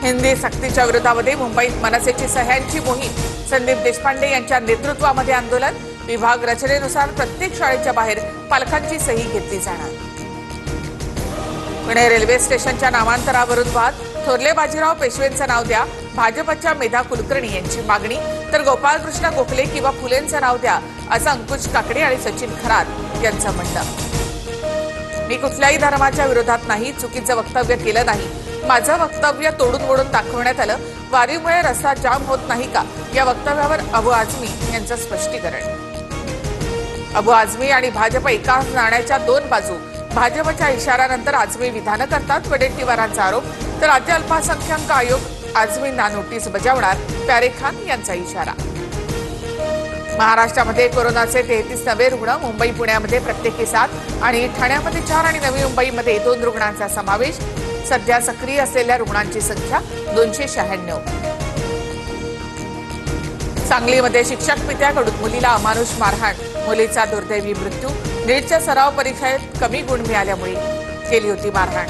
हिंदी सक्तीच्या विरोधामध्ये मुंबईत मनसेची सह्यांची मोहीम, संदीप देशपांडे यांच्या नेतृत्वामध्ये आंदोलन, विभाग रचनेनुसार प्रत्येक शाळेच्या बाहेर पालकांची सही घेतली जाणार. पुणे रेल्वे स्टेशनच्या नामांतरावरून वाद, थोरले बाजीराव पेशवेंचं नाव द्या, भाजपच्या मेधा कुलकर्णी यांची मागणी, तर गोपाळकृष्ण गोखले किंवा फुलेंचं नाव द्या असं अंकुश काकडे आणि सचिन खरात यांचं म्हणणं. मी कुठल्याही धर्माच्या विरोधात नाही, चुकीचं वक्तव्य केलं नाही. माझं वक्तव्य तोडून मोडून दाखवण्यात आलं. वारीमुळे रस्ता जाम होत नाही का, या वक्तव्यावर अबू आझमी यांचं स्पष्टीकरण. अबू आझमी आणि भाजप एकाच नाण्याच्या दोन बाजू. भाजपच्या इशाऱ्यानंतर आझमी विधानं करतात, वडेट्टीवारांचा आरोप. तर राज्य अल्पसंख्याक आयोग आझमींना नोटीस बजावणार, प्यारे खान यांचा इशारा. महाराष्ट्रामध्ये कोरोनाचे 33 नवे रुग्ण, मुंबई पुण्यामध्ये प्रत्येकी 7 आणि ठाण्यामध्ये 4 आणि नवी मुंबईमध्ये 2 रुग्णांचा समावेश. सध्या सक्रिय असलेल्या रुग्णांची संख्या 296. सांगलीमध्ये शिक्षक पित्याकडून मुलीला अमानुष मारहाण, मुलीचा दुर्दैवी मृत्यू. नीटच्या सराव परीक्षेत कमी गुण मिळाल्यामुळे केली होती मारहाण.